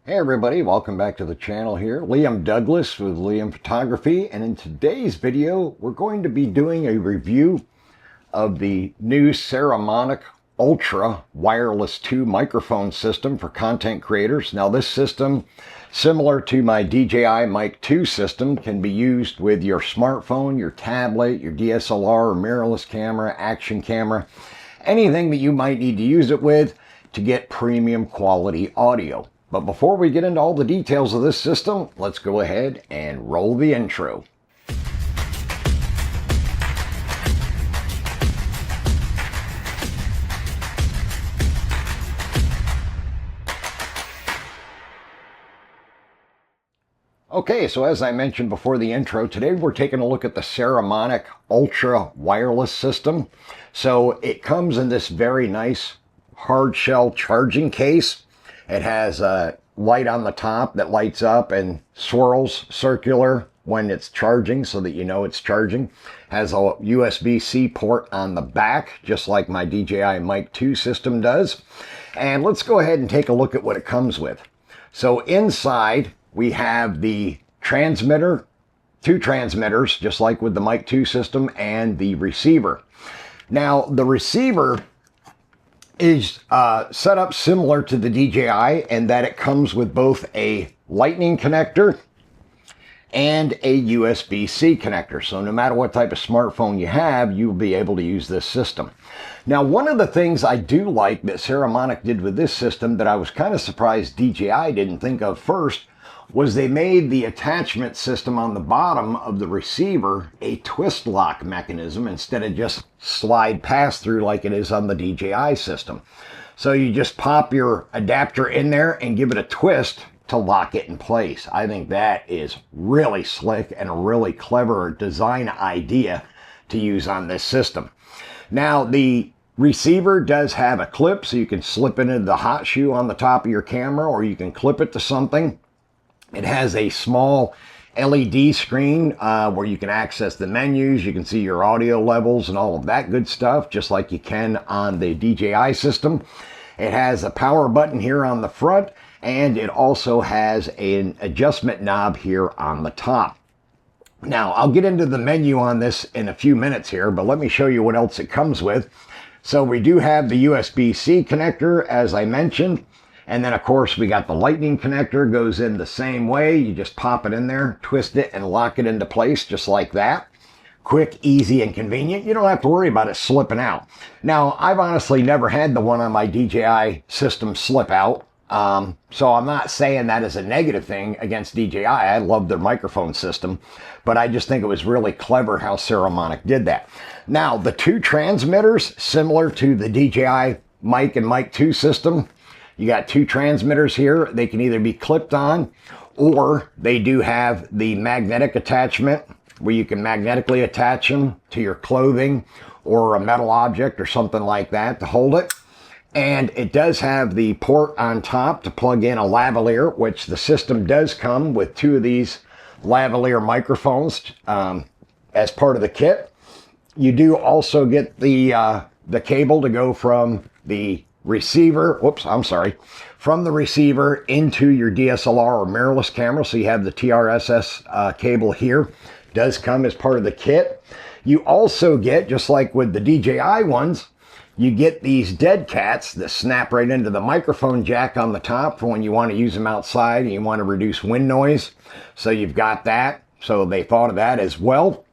Hey everybody, welcome back to the channel here. Liam Douglas with Liam Photography, and in today's video we're going to be doing a review of the new Saramonic Ultra Wireless 2 microphone system for content creators. Now this system, similar to my DJI Mic 2 system, can be used with your smartphone, your tablet, your DSLR or mirrorless camera, action camera, anything that you might need to use it with to get premium quality audio. But before we get into all the details of this system, let's go ahead and roll the intro. Okay, so as I mentioned before the intro, today we're taking a look at the Saramonic Ultra Wireless System. So it comes in this very nice hard shell charging case. It has a light on the top that lights up and swirls circular when it's charging so that you know it's charging. Has a USB-C port on the back, just like my DJI Mic 2 system does. And let's go ahead and take a look at what it comes with. So inside we have the transmitter, two transmitters, just like with the Mic 2 system, and the receiver. Now the receiver is set up similar to the DJI in that it comes with both a lightning connector and a USB-C connector. So no matter what type of smartphone you have, you'll be able to use this system. Now, one of the things I do like that Saramonic did with this system that I was kind of surprised DJI didn't think of first was they made the attachment system on the bottom of the receiver a twist lock mechanism instead of just slide pass through like it is on the DJI system. So you just pop your adapter in there and give it a twist to lock it in place. I think that is really slick and a really clever design idea to use on this system. Now the receiver does have a clip, so you can slip it into the hot shoe on the top of your camera, or you can clip it to something. It has a small LED screen where you can access the menus, you can see your audio levels and all of that good stuff, just like you can on the DJI system. It has a power button here on the front, and it also has an adjustment knob here on the top. Now, I'll get into the menu on this in a few minutes here, but let me show you what else it comes with. So we do have the USB-C connector, as I mentioned. And then, of course, we got the lightning connector, goes in the same way. You just pop it in there, twist it, and lock it into place just like that. Quick, easy, and convenient. You don't have to worry about it slipping out. Now, I've honestly never had the one on my DJI system slip out. So I'm not saying that is a negative thing against DJI. I love their microphone system, but I just think it was really clever how Saramonic did that. Now, the two transmitters, similar to the DJI Mic and Mic 2 system, you got two transmitters here. They can either be clipped on, or they do have the magnetic attachment where you can magnetically attach them to your clothing or a metal object or something like that to hold it. And it does have the port on top to plug in a lavalier, which the system does come with two of these lavalier microphones as part of the kit. You do also get the cable to go from the receiver, from the receiver into your DSLR or mirrorless camera. So you have the TRSS cable here. Does come as part of the kit. You also get, just like with the DJI ones, you get these dead cats that snap right into the microphone jack on the top for when you want to use them outside and you want to reduce wind noise. So you've got that. So they thought of that as well.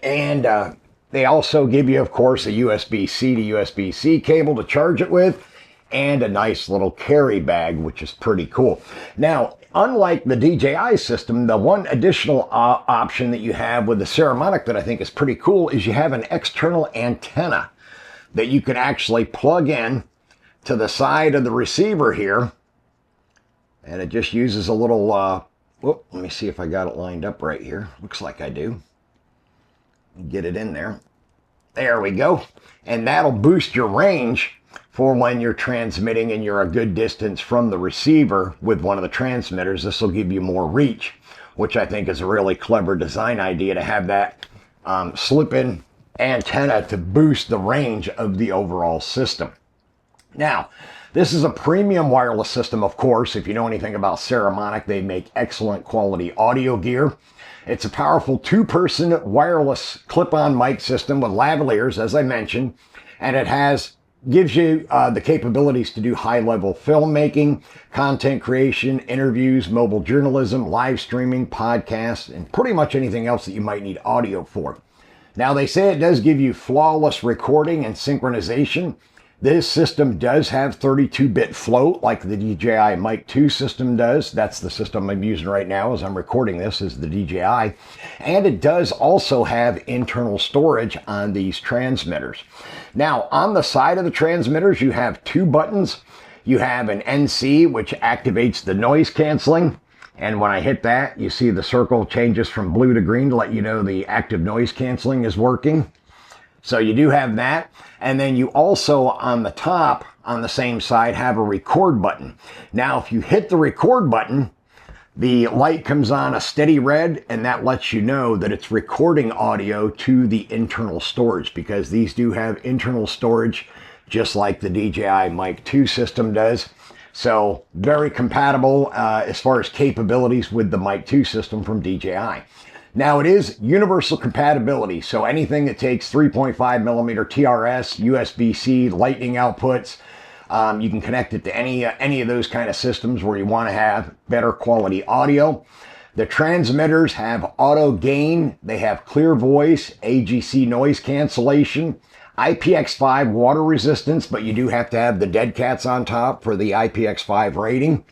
And they also give you, of course, a USB-C to USB-C cable to charge it with, and a nice little carry bag, which is pretty cool. Now, unlike the DJI system, the one additional option that you have with the Saramonic that I think is pretty cool is you have an external antenna that you can actually plug in to the side of the receiver here. And it just uses a little, let me see if I got it lined up right here. Looks like I do. Get it in there. There we go. And that'll boost your range for when you're transmitting and you're a good distance from the receiver with one of the transmitters. This will give you more reach, which I think is a really clever design idea to have that slip-in antenna to boost the range of the overall system. Now, this is a premium wireless system, of course. If you know anything about Saramonic, they make excellent quality audio gear. It's a powerful two-person wireless clip-on mic system with lavaliers, as I mentioned, and it gives you the capabilities to do high-level filmmaking, content creation, interviews, mobile journalism, live streaming, podcasts, and pretty much anything else that you might need audio for. Now, they say it does give you flawless recording and synchronization. This system does have 32-bit float like the DJI Mic 2 system does. That's the system I'm using right now as I'm recording this, is the DJI. And it does also have internal storage on these transmitters. Now, on the side of the transmitters, you have two buttons. You have an NC, which activates the noise canceling. And when I hit that, you see the circle changes from blue to green to let you know the active noise canceling is working. So you do have that. And then you also, on the top, on the same side, have a record button. Now, if you hit the record button, the light comes on a steady red, and that lets you know that it's recording audio to the internal storage, because these do have internal storage just like the DJI Mic 2 system does. So very compatible as far as capabilities with the Mic 2 system from DJI. Now, it is universal compatibility, so anything that takes 3.5 millimeter TRS, USB-C, lightning outputs, you can connect it to any of those kind of systems where you want to have better quality audio. The transmitters have auto gain, they have clear voice, AGC noise cancellation, IPX5 water resistance, but you do have to have the dead cats on top for the IPX5 rating,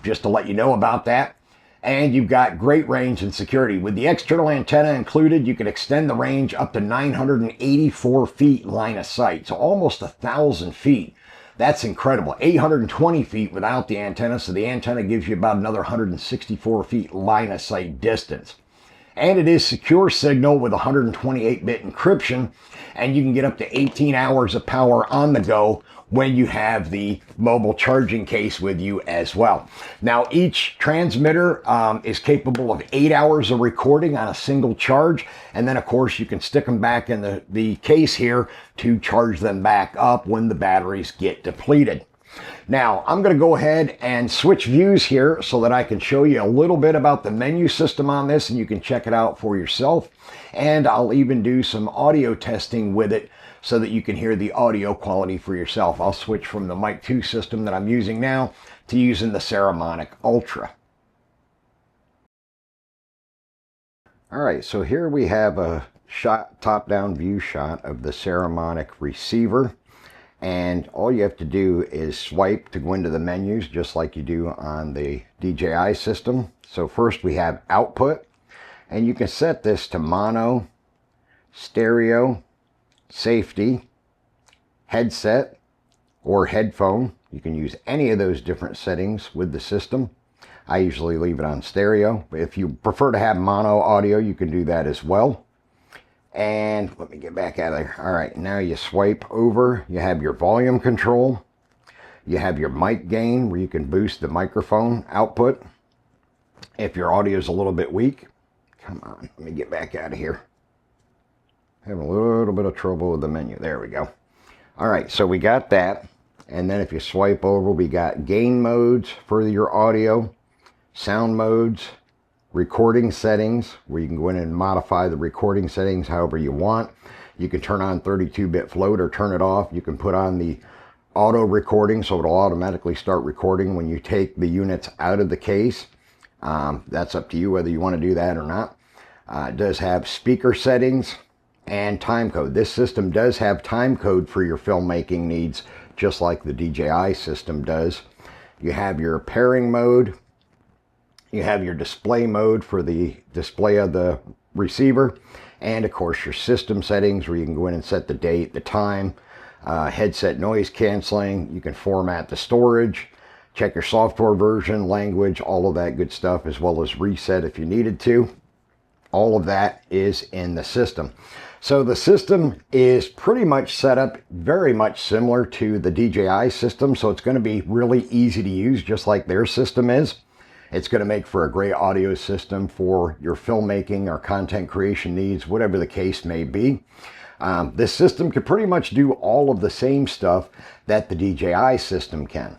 just to let you know about that. And you've got great range and security. With the external antenna included, you can extend the range up to 984 feet line of sight, so almost 1,000 feet. That's incredible. 820 feet without the antenna, so the antenna gives you about another 164 feet line of sight distance. And it is secure signal with 128-bit encryption, and you can get up to 18 hours of power on the go when you have the mobile charging case with you as well. Now, each transmitter is capable of 8 hours of recording on a single charge, and then of course you can stick them back in the case here to charge them back up when the batteries get depleted. Now, I'm going to go ahead and switch views here so that I can show you a little bit about the menu system on this, and you can check it out for yourself. And I'll even do some audio testing with it so that you can hear the audio quality for yourself. I'll switch from the Mic 2 system that I'm using now to using the Saramonic Ultra. All right, so here we have a top-down view shot of the Saramonic receiver. And all you have to do is swipe to go into the menus, just like you do on the DJI system. So first we have output, and you can set this to mono, stereo, safety, headset, or headphone. You can use any of those different settings with the system. I usually leave it on stereo, but if you prefer to have mono audio, you can do that as well. And let me get back out of there. All right, now you swipe over, you have your volume control, you have your mic gain where you can boost the microphone output if your audio is a little bit weak. Come on, let me get back out of here. Having a little bit of trouble with the menu. There we go. All right, so we got that. And then if you swipe over, we got gain modes for your audio, sound modes, recording settings, where you can go in and modify the recording settings however you want. You can turn on 32-bit float or turn it off. You can put on the auto recording, so it'll automatically start recording when you take the units out of the case. That's up to you whether you want to do that or not. It does have speaker settings and time code. This system does have time code for your filmmaking needs, just like the DJI system does. You have your pairing mode. You have your display mode for the display of the receiver. And of course your system settings, where you can go in and set the date, the time, headset noise canceling. You can format the storage, check your software version, language, all of that good stuff, as well as reset if you needed to. All of that is in the system. So the system is pretty much set up very much similar to the DJI system. So it's going to be really easy to use, just like their system is. It's going to make for a great audio system for your filmmaking or content creation needs, whatever the case may be. This system can pretty much do all of the same stuff that the DJI system can.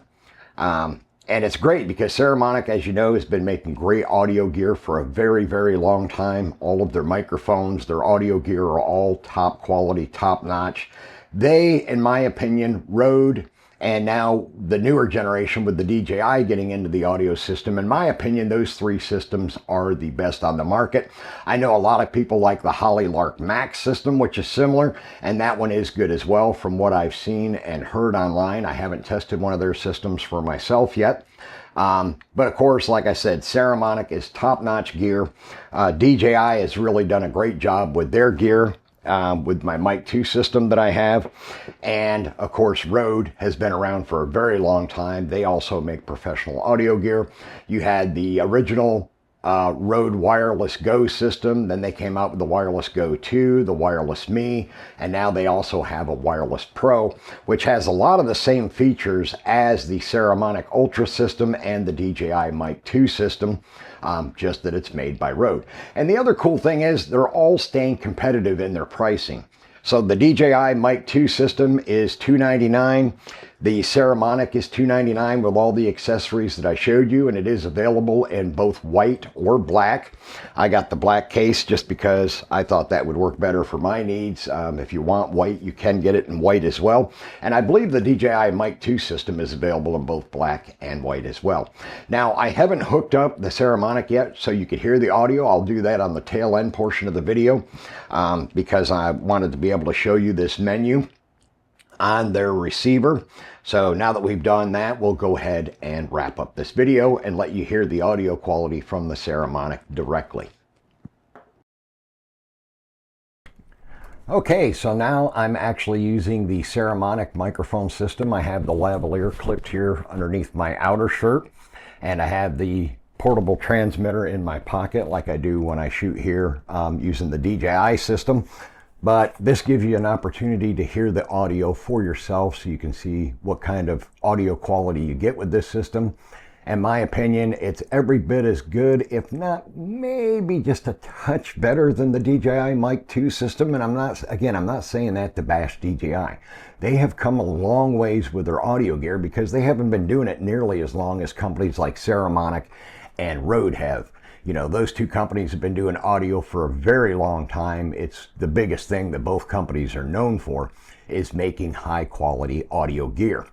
And it's great because Saramonic, as you know, has been making great audio gear for a very, very long time. All of their microphones, their audio gear are all top quality, top notch. They, in my opinion, Rode, and now the newer generation with the DJI getting into the audio system, in my opinion, those three systems are the best on the market. I know a lot of people like the HollyLark Max system, which is similar, and that one is good as well from what I've seen and heard online. I haven't tested one of their systems for myself yet. But of course, like I said, Saramonic is top-notch gear. DJI has really done a great job with their gear. With my Mic 2 system that I have. And of course, Rode has been around for a very long time. They also make professional audio gear. You had the original Rode Wireless Go system. Then they came out with the Wireless Go 2, the Wireless Me, and now they also have a Wireless Pro, which has a lot of the same features as the Saramonic Ultra system and the DJI Mic 2 system, just that it's made by Rode. And the other cool thing is they're all staying competitive in their pricing. So the DJI Mic 2 system is $299. The Saramonic is $299 with all the accessories that I showed you, and it is available in both white or black. I got the black case just because I thought that would work better for my needs. If you want white, you can get it in white as well. And I believe the DJI Mic 2 system is available in both black and white as well. Now, I haven't hooked up the Saramonic yet, so you could hear the audio. I'll do that on the tail end portion of the video because I wanted to be able to show you this menu on their receiver. So now that we've done that, we'll go ahead and wrap up this video and let you hear the audio quality from the Saramonic directly. Okay, so now I'm actually using the Saramonic microphone system. I have the lavalier clipped here underneath my outer shirt, and I have the portable transmitter in my pocket like I do when I shoot here using the DJI system. But this gives you an opportunity to hear the audio for yourself so you can see what kind of audio quality you get with this system. In my opinion, it's every bit as good, if not maybe just a touch better than the DJI Mic 2 system. And I'm not saying that to bash DJI. They have come a long ways with their audio gear because they haven't been doing it nearly as long as companies like Saramonic and Rode have. You know, those two companies have been doing audio for a very long time. It's the biggest thing that both companies are known for, is making high quality audio gear.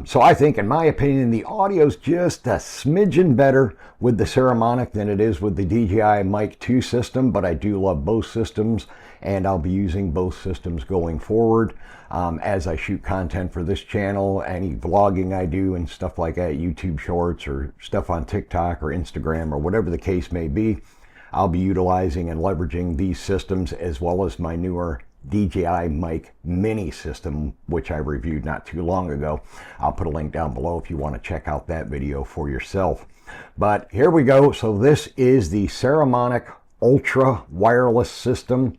So I think, in my opinion, the audio's just a smidgen better with the Saramonic than it is with the DJI Mic 2 system, but I do love both systems, and I'll be using both systems going forward as I shoot content for this channel, any vlogging I do and stuff like that, YouTube shorts or stuff on TikTok or Instagram or whatever the case may be. I'll be utilizing and leveraging these systems as well as my newer DJI Mic Mini system, which I reviewed not too long ago. I'll put a link down below if you want to check out that video for yourself. But here we go. So this is the Saramonic Ultra wireless system.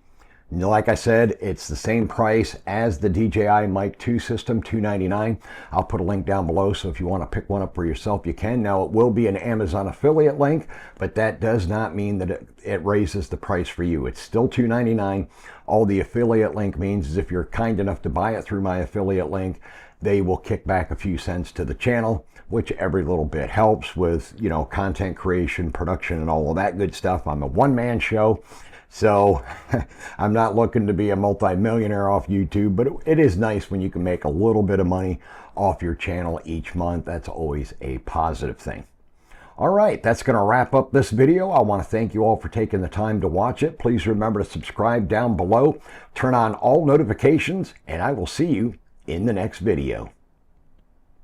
Like I said, it's the same price as the DJI Mic 2 system, $299. I'll put a link down below, so if you want to pick one up for yourself, you can. Now, it will be an Amazon affiliate link, but that does not mean that it raises the price for you. It's still $299. All the affiliate link means is if you're kind enough to buy it through my affiliate link, they will kick back a few cents to the channel, which every little bit helps with, you know, content creation, production, and all of that good stuff. I'm a one-man show. So I'm not looking to be a multi-millionaire off YouTube, but it is nice when you can make a little bit of money off your channel each month. That's always a positive thing. All right, that's going to wrap up this video. I want to thank you all for taking the time to watch it. Please remember to subscribe down below, turn on all notifications, and I will see you in the next video.